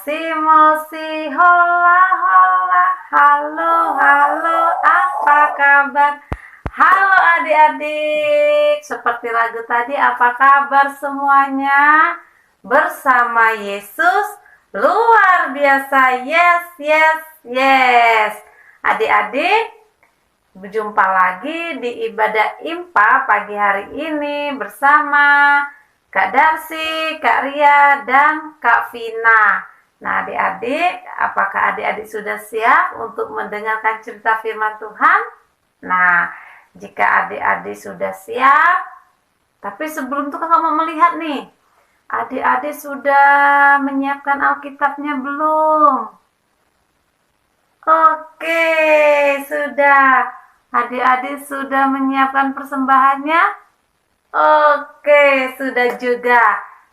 Mosi, hola, hola, halo, halo, apa kabar? Halo adik-adik, seperti lagu tadi, apa kabar semuanya? Bersama Yesus, luar biasa, yes, yes, yes. Adik-adik, berjumpa lagi di ibadah IMPA pagi hari ini bersama Kak Darsi, Kak Ria, dan Kak Vina. Nah adik-adik, apakah adik-adik sudah siap untuk mendengarkan cerita firman Tuhan? Nah, jika adik-adik sudah siap, tapi sebelum itu kakak mau melihat nih, adik-adik sudah menyiapkan Alkitabnya belum? Oke, sudah. Adik-adik sudah menyiapkan persembahannya? Oke, sudah juga.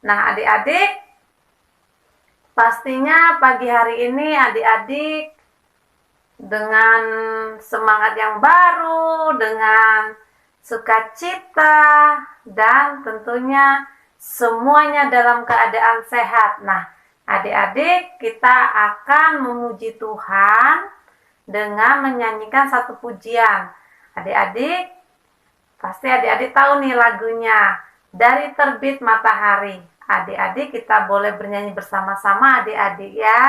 Nah, adik-adik, pastinya pagi hari ini adik-adik dengan semangat yang baru, dengan sukacita, dan tentunya semuanya dalam keadaan sehat. Nah, adik-adik, kita akan memuji Tuhan dengan menyanyikan satu pujian. Adik-adik, pasti adik-adik tahu nih lagunya, Dari Terbit Matahari. Adik-adik kita boleh bernyanyi bersama-sama adik-adik ya.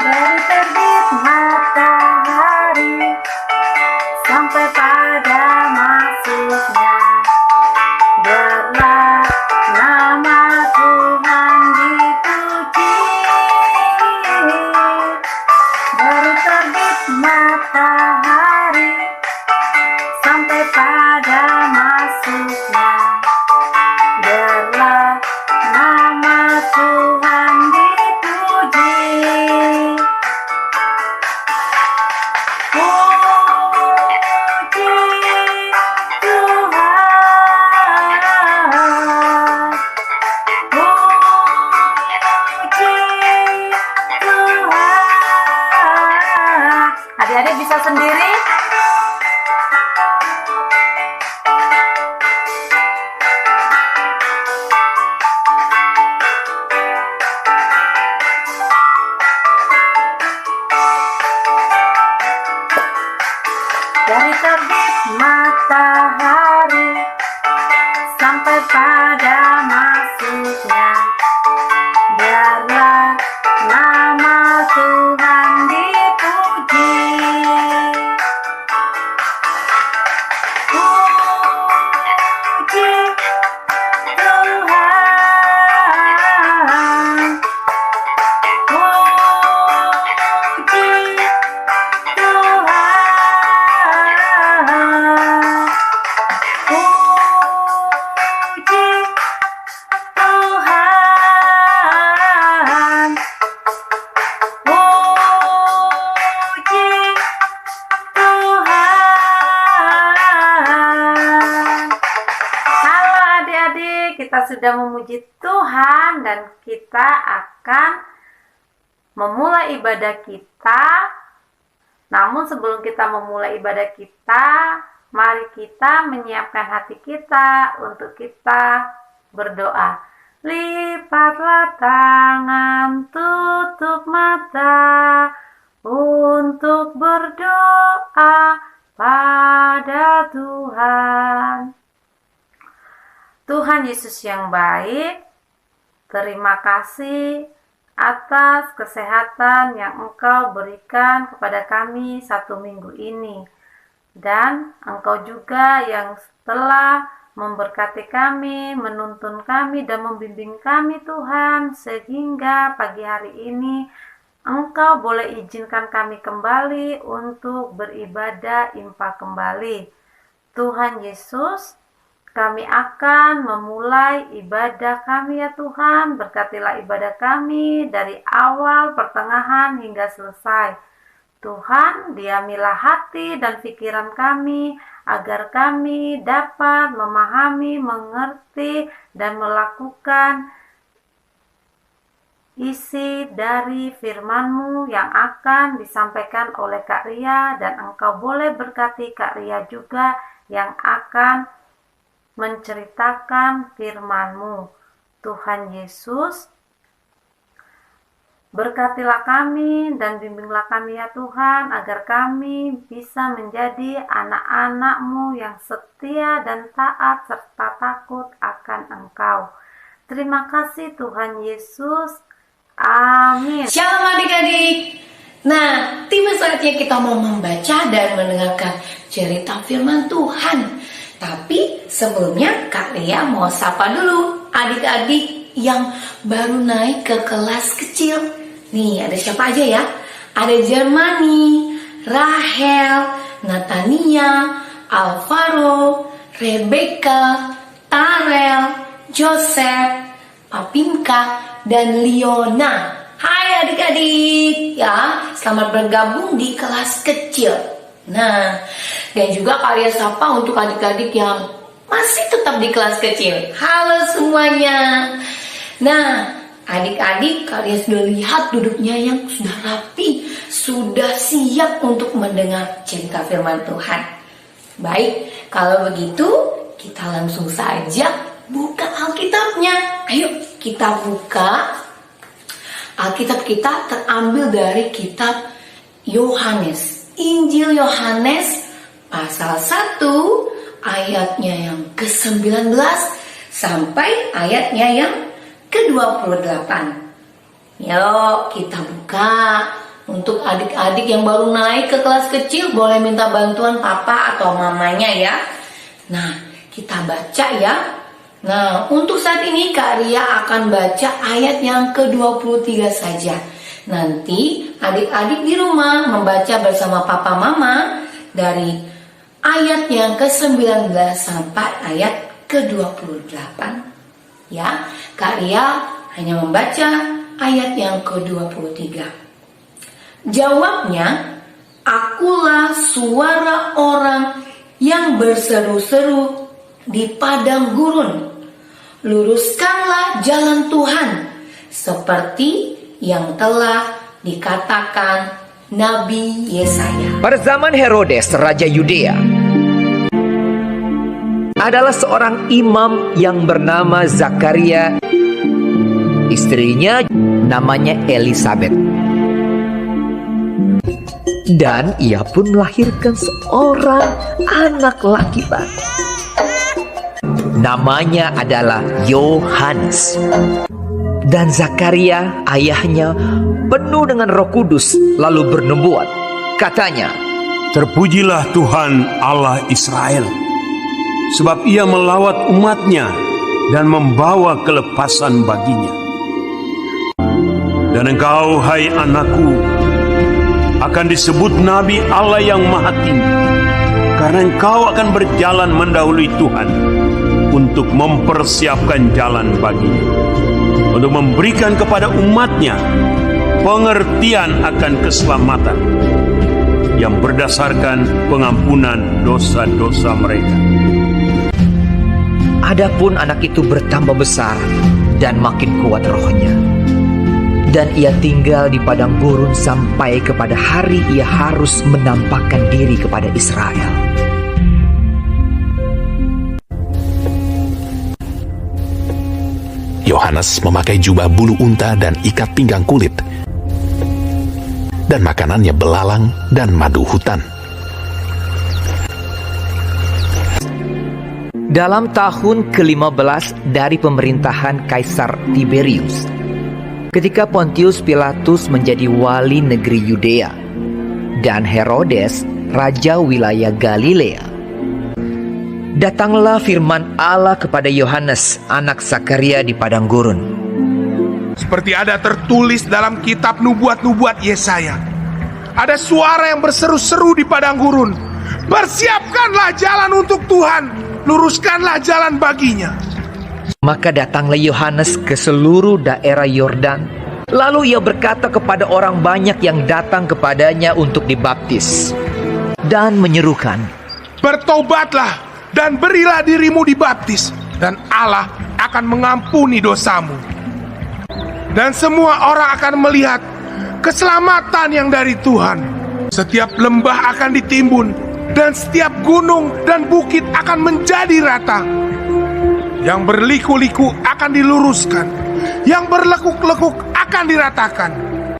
Dari terbit matahari sampai pada masuknya, biarlah nama Tuhan dipuji. Dari terbit matahari sampai pada masuknya, biarlah nama Tuhan dipuji. Puji Tuhan, puji Tuhan. Adik-adik bisa sendiri? Dari terbit matahari sampai pada masuknya, biarlah nama Tuhan dipuji. Puji Tuhan, puji Tuhan, puji Tuhan, puji Tuhan. Halo adik-adik, kita sudah memuji Tuhan dan kita akan memulai ibadah kita. Namun sebelum kita memulai ibadah kita, mari kita menyiapkan hati kita untuk kita berdoa. Lipatlah tangan, tutup mata untuk berdoa pada Tuhan. Tuhan Yesus yang baik, terima kasih atas kesehatan yang Engkau berikan kepada kami satu minggu ini. Dan Engkau juga yang telah memberkati kami, menuntun kami, dan membimbing kami Tuhan, sehingga pagi hari ini Engkau boleh izinkan kami kembali untuk beribadah IMPA kembali. Tuhan Yesus, kami akan memulai ibadah kami ya Tuhan. Berkatilah ibadah kami dari awal, pertengahan, hingga selesai. Tuhan, diamilah hati dan pikiran kami, agar kami dapat memahami, mengerti, dan melakukan isi dari firman-Mu yang akan disampaikan oleh Kak Ria, dan Engkau boleh berkati Kak Ria juga yang akan menceritakan firman-Mu. Tuhan Yesus, berkatilah kami dan bimbinglah kami ya Tuhan, agar kami bisa menjadi anak-anak-Mu yang setia dan taat serta takut akan Engkau. Terima kasih Tuhan Yesus. Amin. Shalom adik-adik. Nah, tiba saatnya kita mau membaca dan mendengarkan cerita firman Tuhan. Tapi sebelumnya Kak Lia mau sapa dulu adik-adik yang baru naik ke kelas kecil. Nih, ada siapa aja ya? Ada Germani, Rahel, Natania, Alvaro, Rebecca, Tarel, Joseph, Papinka, dan Liona. Hai adik-adik ya, selamat bergabung di kelas kecil. Nah, dan juga Kak Lia sapa untuk adik-adik yang masih tetap di kelas kecil. Halo semuanya. Nah, adik-adik, kalian sudah lihat duduknya yang sudah rapi, sudah siap untuk mendengar cerita firman Tuhan. Baik, kalau begitu kita langsung saja buka Alkitabnya. Ayo kita buka. Alkitab kita terambil dari kitab Yohanes. Injil Yohanes pasal 1 ayatnya yang ke-19 sampai ayatnya yang ke-28. Yuk kita buka. Untuk adik-adik yang baru naik ke kelas kecil boleh minta bantuan papa atau mamanya ya. Nah, kita baca ya. Nah, untuk saat ini Kak Ria akan baca ayat yang ke-23 saja. Nanti adik-adik di rumah membaca bersama papa mama dari ayat yang ke-19 sampai ayat ke-28. Ya, Kak Ria hanya membaca ayat yang ke-23. Jawabnya, akulah suara orang yang berseru-seru di padang gurun. Luruskanlah jalan Tuhan, seperti yang telah dikatakan Nabi Yesaya. Pada zaman Herodes, Raja Yudea, adalah seorang imam yang bernama Zakaria. Istrinya namanya Elisabet. Dan ia pun melahirkan seorang anak laki-laki. Namanya adalah Yohanes. Dan Zakaria, ayahnya, penuh dengan Roh Kudus, lalu bernubuat. Katanya, terpujilah Tuhan Allah Israel, sebab ia melawat umatnya dan membawa kelepasan baginya. Dan engkau, hai anakku, akan disebut Nabi Allah yang Maha Tinggi, karena engkau akan berjalan mendahului Tuhan untuk mempersiapkan jalan baginya, untuk memberikan kepada umatnya pengertian akan keselamatan yang berdasarkan pengampunan dosa-dosa mereka. adapun anak itu bertambah besar dan makin kuat rohnya. Dan ia tinggal di padang gurun sampai kepada hari ia harus menampakkan diri kepada Israel. Yohanes memakai jubah bulu unta dan ikat pinggang kulit, dan makanannya belalang dan madu hutan. Dalam tahun ke-15 dari pemerintahan Kaisar Tiberius, ketika Pontius Pilatus menjadi wali negeri Yudea dan Herodes raja wilayah Galilea, datanglah firman Allah kepada Yohanes anak Zakaria di padang gurun. Seperti ada tertulis dalam kitab nubuat-nubuat Yesaya, ada suara yang berseru-seru di padang gurun, persiapkanlah jalan untuk Tuhan, luruskanlah jalan baginya. Maka datanglah Yohanes ke seluruh daerah Yordan. Lalu ia berkata kepada orang banyak yang datang kepadanya untuk dibaptis, dan menyerukan, bertobatlah dan berilah dirimu dibaptis, dan Allah akan mengampuni dosamu. Dan semua orang akan melihat keselamatan yang dari Tuhan. Setiap lembah akan ditimbun, dan setiap gunung dan bukit akan menjadi rata. Yang berliku-liku akan diluruskan, yang berlekuk-lekuk akan diratakan.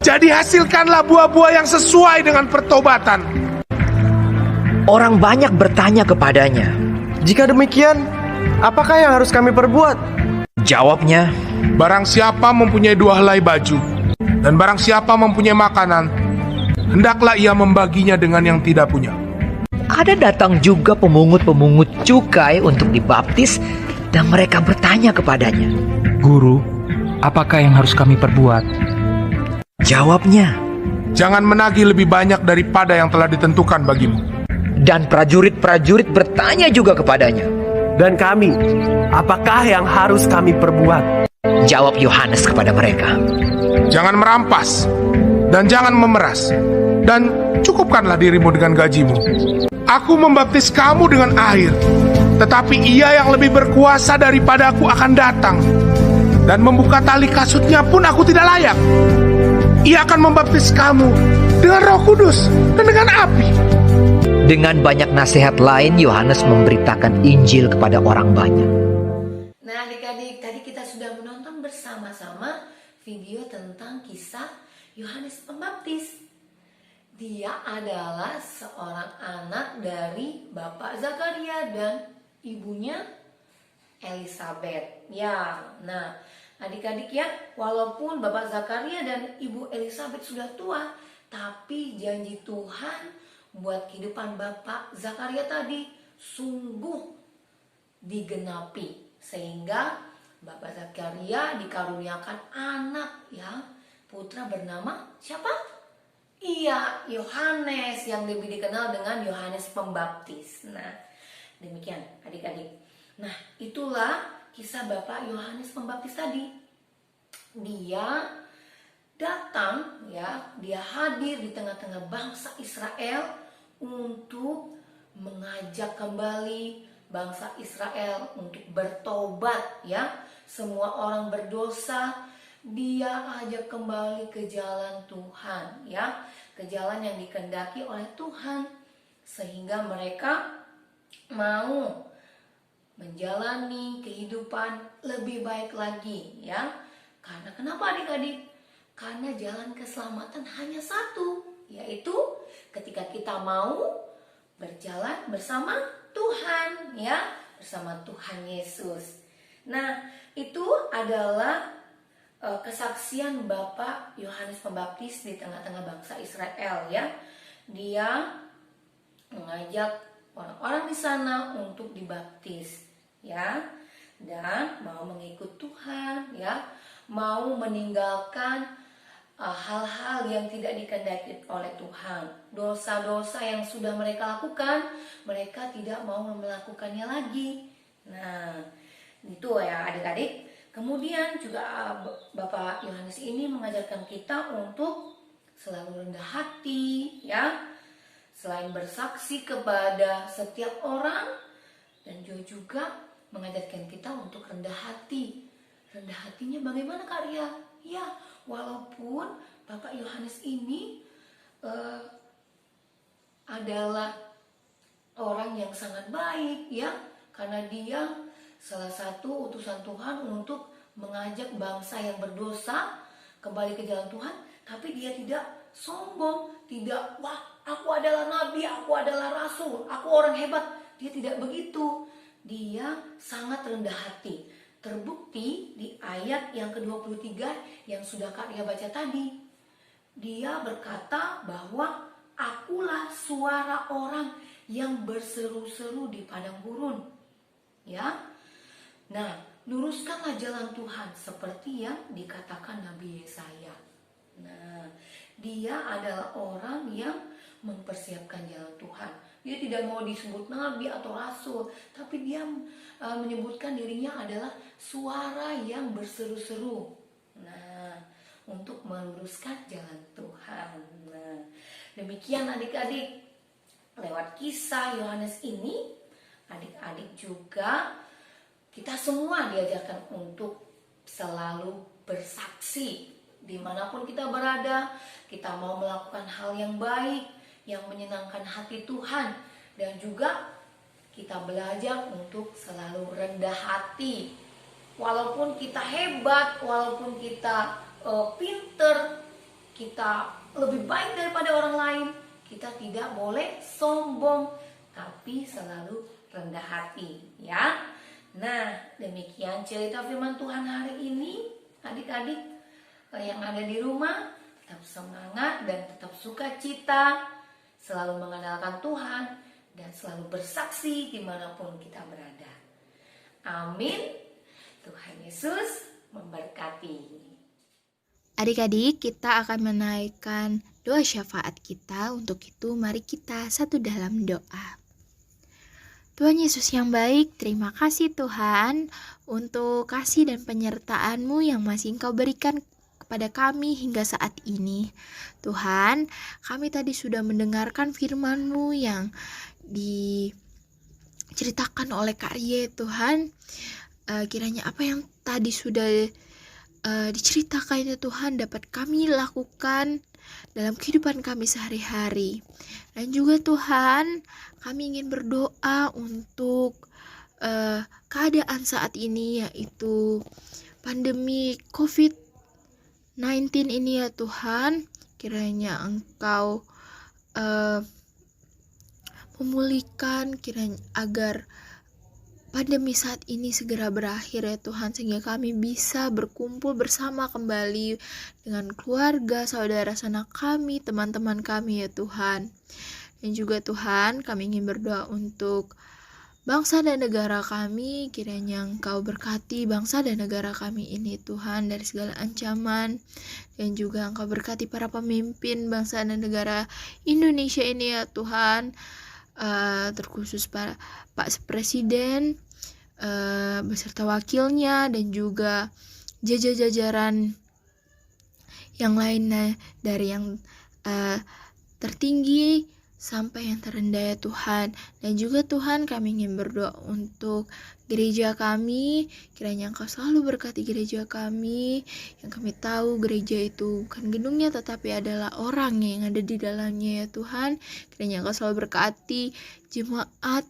Jadi hasilkanlah buah-buah yang sesuai dengan pertobatan. Orang banyak bertanya kepadanya. Jika demikian, apakah yang harus kami perbuat? Jawabnya, Barang siapa mempunyai 2 helai baju, dan barang siapa mempunyai makanan, hendaklah ia membaginya dengan yang tidak punya. ada datang juga pemungut-pemungut cukai untuk dibaptis, dan mereka bertanya kepadanya. Guru, apakah yang harus kami perbuat? Jawabnya, Jangan menagih lebih banyak daripada yang telah ditentukan bagimu. dan prajurit-prajurit bertanya juga kepadanya. Dan kami, apakah yang harus kami perbuat? Jawab Yohanes kepada mereka, Jangan merampas, dan jangan memeras, dan cukupkanlah dirimu dengan gajimu. Aku membaptis kamu dengan air, tetapi ia yang lebih berkuasa daripada aku akan datang, dan membuka tali kasutnya pun aku tidak layak. Ia akan membaptis kamu dengan Roh Kudus dan dengan api. Dengan banyak nasihat lain, Yohanes memberitakan Injil kepada orang banyak. Nah adik-adik, tadi kita sudah menonton bersama-sama video tentang kisah Yohanes Pembaptis. Dia adalah seorang anak dari Bapak Zakaria dan ibunya Elisabet. Ya, nah adik-adik ya, walaupun Bapak Zakaria dan Ibu Elisabet sudah tua, tapi janji Tuhan buat kehidupan Bapak Zakaria tadi sungguh digenapi. Sehingga Bapak Zakaria dikaruniakan anak ya, putra bernama siapa? Iya, Yohanes, yang lebih dikenal dengan Yohanes Pembaptis. Nah, demikian adik-adik. Nah, itulah kisah Bapak Yohanes Pembaptis tadi. Dia datang ya, dia hadir di tengah-tengah bangsa Israel untuk mengajak kembali bangsa Israel untuk bertobat ya. Semua orang berdosa, dia ajak kembali ke jalan Tuhan ya, ke jalan yang dikehendaki oleh Tuhan, sehingga mereka mau menjalani kehidupan lebih baik lagi ya. Karena kenapa adik-adik? Karena jalan keselamatan hanya satu, yaitu ketika kita mau berjalan bersama Tuhan ya, bersama Tuhan Yesus. Nah, itu adalah kesaksian Bapak Yohanes Pembaptis di tengah-tengah bangsa Israel ya. Dia mengajak orang-orang di sana untuk dibaptis ya, dan mau mengikut Tuhan ya, mau meninggalkan hal-hal yang tidak dikehendaki oleh Tuhan. Dosa-dosa yang sudah mereka lakukan, mereka tidak mau melakukannya lagi. Nah, itu ya adik-adik. Kemudian juga Bapak Yohanes ini mengajarkan kita untuk selalu rendah hati ya, selain bersaksi kepada setiap orang, dan juga mengajarkan kita untuk rendah hati. Rendah hatinya bagaimana Kak Ria? Ya, walaupun Bapak Yohanes ini adalah orang yang sangat baik ya, karena dia salah satu utusan Tuhan untuk mengajak bangsa yang berdosa kembali ke jalan Tuhan, tapi dia tidak sombong, tidak wah aku adalah nabi, aku adalah rasul, aku orang hebat. Dia tidak begitu. Dia sangat rendah hati. Terbukti di ayat yang ke-23 yang sudah Kak Ria baca tadi. Dia berkata bahwa akulah suara orang yang berseru-seru di padang gurun. Ya. Nah, luruskanlah jalan Tuhan seperti yang dikatakan Nabi Yesaya. Nah, dia adalah orang yang mempersiapkan jalan Tuhan. Dia tidak mau disebut nabi atau rasul, tapi dia menyebutkan dirinya adalah suara yang berseru-seru. Nah, untuk meluruskan jalan Tuhan. Nah, demikian adik-adik. Lewat kisah Yohanes ini, adik-adik juga kita semua diajarkan untuk selalu bersaksi dimanapun kita berada. Kita mau melakukan hal yang baik, yang menyenangkan hati Tuhan, dan juga kita belajar untuk selalu rendah hati. Walaupun kita hebat, walaupun kita pinter, kita lebih baik daripada orang lain, kita tidak boleh sombong, tapi selalu rendah hati, ya. Nah, demikian cerita firman Tuhan hari ini. Adik-adik yang ada di rumah, tetap semangat dan tetap sukacita, selalu mengandalkan Tuhan, dan selalu bersaksi dimanapun kita berada. Amin. Tuhan Yesus memberkati. Adik-adik, kita akan menaikkan doa syafaat kita. Untuk itu, mari kita satu dalam doa. Tuhan Yesus yang baik, terima kasih Tuhan untuk kasih dan penyertaan-Mu yang masih Engkau berikan kepada kami hingga saat ini. Tuhan, kami tadi sudah mendengarkan firman-Mu yang diceritakan oleh Kak Rie, Tuhan. Kiranya apa yang tadi sudah diceritakan ya Tuhan dapat kami lakukan dalam kehidupan kami sehari-hari. Dan juga Tuhan, kami ingin berdoa untuk keadaan saat ini, yaitu pandemi COVID-19 ini ya Tuhan. Kiranya Engkau memulihkan, kiranya agar pandemi saat ini segera berakhir ya Tuhan, sehingga kami bisa berkumpul bersama kembali dengan keluarga, saudara sanak kami, teman-teman kami ya Tuhan. Dan juga Tuhan, kami ingin berdoa untuk bangsa dan negara kami. Kiranya Engkau berkati bangsa dan negara kami ini Tuhan dari segala ancaman. Dan juga Engkau berkati para pemimpin bangsa dan negara Indonesia ini ya Tuhan, terkhusus para Pak Presiden beserta wakilnya, dan juga jajaran yang lainnya, dari yang tertinggi sampai yang terendah ya Tuhan. Dan juga Tuhan, kami ingin berdoa untuk gereja kami. Kiranya Engkau selalu berkati gereja kami, yang kami tahu gereja itu bukan gedungnya tetapi adalah orangnya yang ada di dalamnya ya Tuhan. Kiranya Engkau selalu berkati jemaat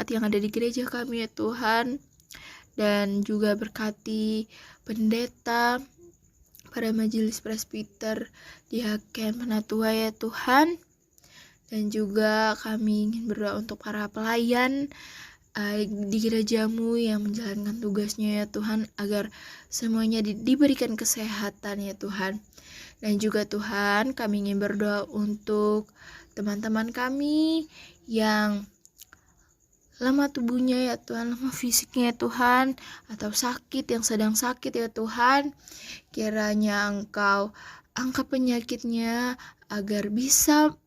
yang ada di gereja kami ya Tuhan, dan juga berkati pendeta, para majelis presbiter, diaken, penatua ya Tuhan. Dan juga kami ingin berdoa untuk para pelayan di gerejamu yang menjalankan tugasnya ya Tuhan, agar semuanya diberikan kesehatan ya Tuhan. Dan juga Tuhan, kami ingin berdoa untuk teman-teman kami yang lemah tubuhnya ya Tuhan, lemah fisiknya ya Tuhan, atau sakit, yang sedang sakit ya Tuhan. Kiranya Engkau angkat penyakitnya agar bisa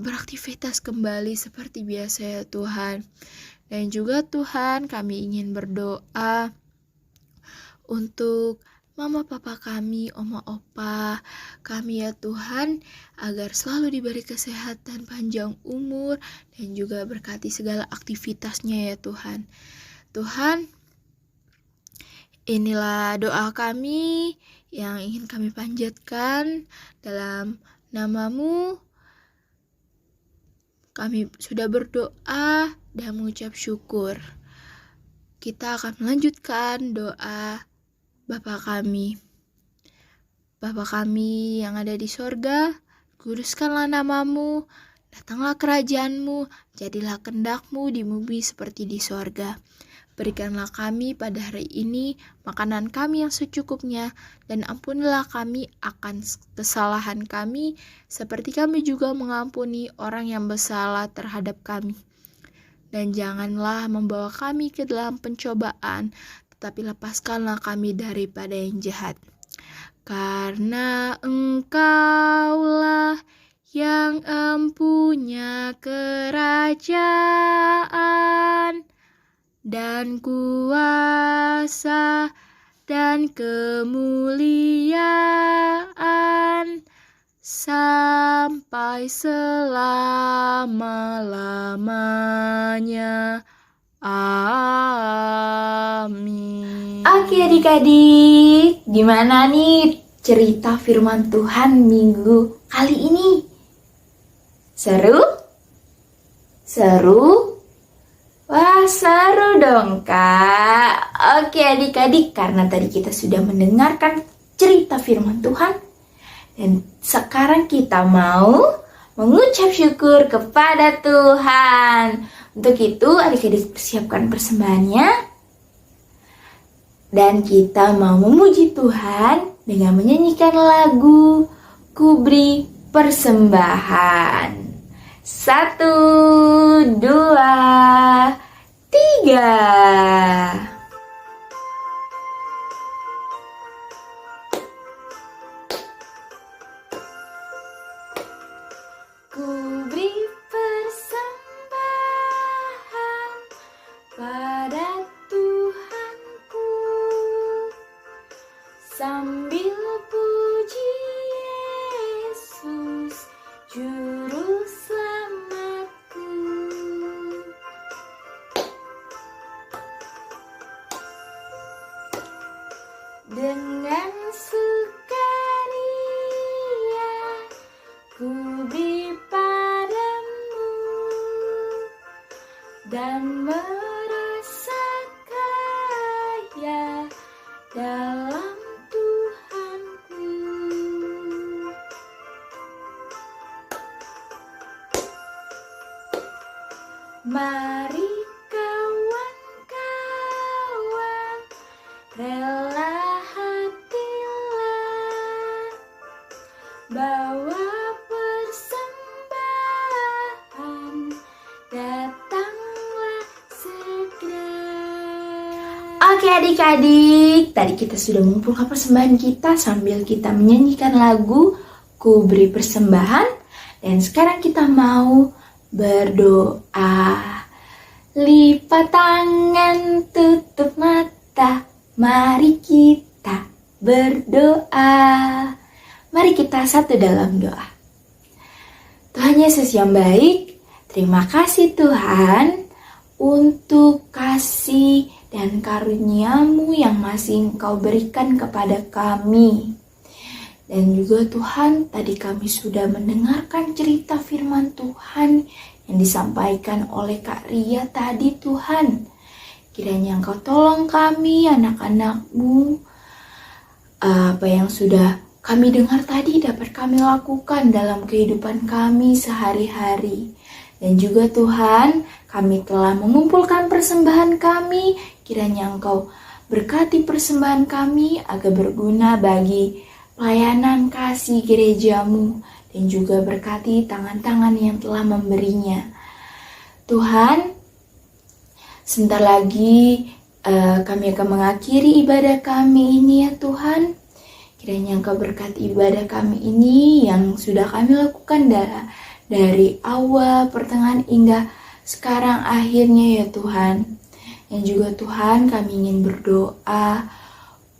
beraktivitas kembali seperti biasa ya Tuhan. Dan juga Tuhan, kami ingin berdoa untuk mama papa kami, oma opa kami ya Tuhan, agar selalu diberi kesehatan, panjang umur, dan juga berkati segala aktivitasnya ya Tuhan. Tuhan, inilah doa kami yang ingin kami panjatkan dalam nama-Mu. Kami sudah berdoa dan mengucap syukur. Kita akan melanjutkan doa Bapa kami. Bapa kami yang ada di sorga, kuduskanlah nama-Mu, datanglah kerajaan-Mu, jadilah kehendak-Mu di bumi seperti di sorga. Berikanlah kami pada hari ini makanan kami yang secukupnya, dan ampunilah kami akan kesalahan kami, seperti kami juga mengampuni orang yang bersalah terhadap kami. Dan janganlah membawa kami ke dalam pencobaan, tetapi lepaskanlah kami daripada yang jahat. Karena Engkaulah yang empunya kerajaan dan kuasa dan kemuliaan sampai selama-lamanya. Amin. Oke adik-adik, gimana nih cerita firman Tuhan minggu kali ini? Seru? Seru? Wah, seru dong, Kak. Oke, adik-adik, karena tadi kita sudah mendengarkan cerita firman Tuhan, dan sekarang kita mau mengucap syukur kepada Tuhan. Untuk itu, adik-adik persiapkan persembahannya. Dan kita mau memuji Tuhan dengan menyanyikan lagu Ku Beri Persembahan. 1, 2, 3. Ku beri persembahan pada Tuhanku sambil puji Yesus Juru Selamatku. Dengan sukaria ku beri padamu dan merasa kaya dalam Tuhanku. Mari kawan-kawan, rela hatilah, bawa persembahan, datanglah segera. Oke adik-adik, tadi kita sudah mengumpulkan persembahan kita sambil kita menyanyikan lagu Ku Beri Persembahan. Dan sekarang kita mau berdoa. Lipat tangan, tutup mata, mari kita berdoa. Mari kita satu dalam doa. Tuhan Yesus yang baik, terima kasih Tuhan untuk kasih dan karunia-Mu yang masih Engkau berikan kepada kami. Dan juga Tuhan, tadi kami sudah mendengarkan cerita firman Tuhan yang disampaikan oleh Kak Ria tadi Tuhan. Kiranya Engkau tolong kami, anak-anak-Mu, apa yang sudah kami dengar tadi dapat kami lakukan dalam kehidupan kami sehari-hari. Dan juga Tuhan, kami telah mengumpulkan persembahan kami, kiranya Engkau berkati persembahan kami agar berguna bagi pelayanan kasih gereja-Mu, dan juga berkati tangan-tangan yang telah memberinya. Tuhan, sebentar lagi kami akan mengakhiri ibadah kami ini ya Tuhan. Kiranya Engkau berkati ibadah kami ini yang sudah kami lakukan dari awal, pertengahan hingga sekarang akhirnya ya Tuhan. Dan juga Tuhan, kami ingin berdoa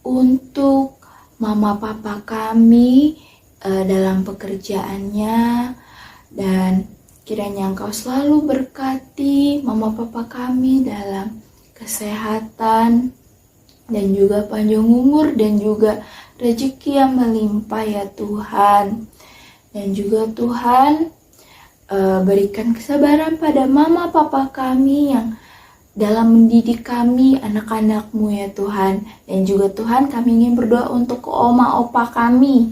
untuk mama papa kami dalam pekerjaannya, dan kiranya Engkau selalu berkati mama papa kami dalam kesehatan dan juga panjang umur dan juga rezeki yang melimpah ya Tuhan. Dan juga Tuhan, berikan kesabaran pada mama papa kami yang dalam mendidik kami, anak-anak-Mu ya Tuhan. Dan juga Tuhan, kami ingin berdoa untuk oma opa kami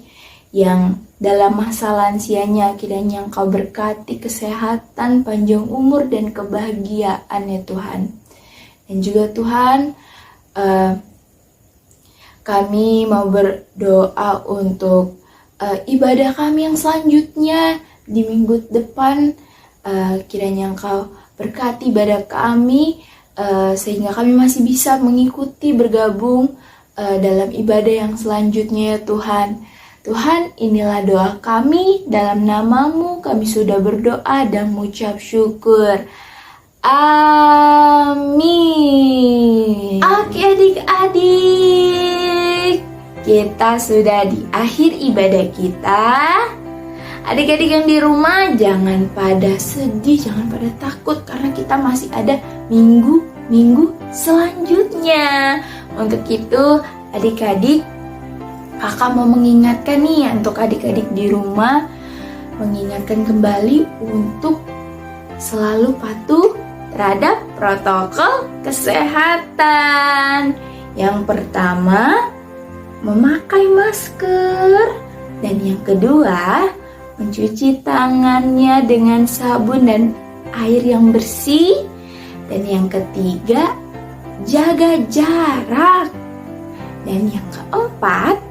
yang dalam masa lansianya, kiranya Engkau berkati kesehatan, panjang umur, dan kebahagiaan ya Tuhan. Dan juga Tuhan, kami mau berdoa untuk ibadah kami yang selanjutnya di minggu depan. Kiranya Engkau berkati ibadah kami, sehingga kami masih bisa mengikuti bergabung dalam ibadah yang selanjutnya ya Tuhan. Tuhan, inilah doa kami, dalam nama-Mu kami sudah berdoa dan mengucap syukur. Amin. Oke adik-adik, kita sudah di akhir ibadah kita. Adik-adik yang di rumah jangan pada sedih, jangan pada takut, karena kita masih ada minggu selanjutnya. Untuk itu adik-adik, kakak mau mengingatkan nih untuk adik-adik di rumah, mengingatkan kembali untuk selalu patuh terhadap protokol kesehatan. Yang pertama, memakai masker. Dan yang kedua, mencuci tangannya dengan sabun dan air yang bersih. Dan yang ketiga, jaga jarak. Dan yang keempat,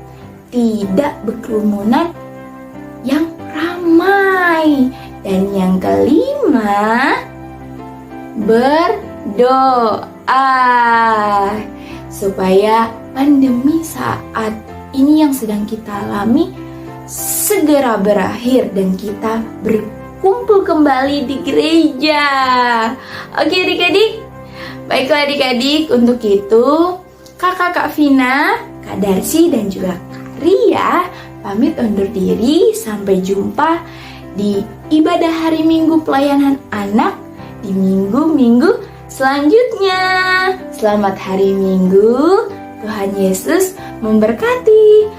tidak berkerumunan yang ramai. Dan yang kelima, berdoa supaya pandemi saat ini yang sedang kita alami segera berakhir dan kita berkumpul kembali di gereja. Oke adik-adik, baiklah adik-adik, untuk itu Kak Vina, Kak Darsi dan juga Kak Ria pamit undur diri. Sampai jumpa di ibadah hari Minggu pelayanan anak di minggu-minggu selanjutnya. Selamat hari Minggu, Tuhan Yesus memberkati.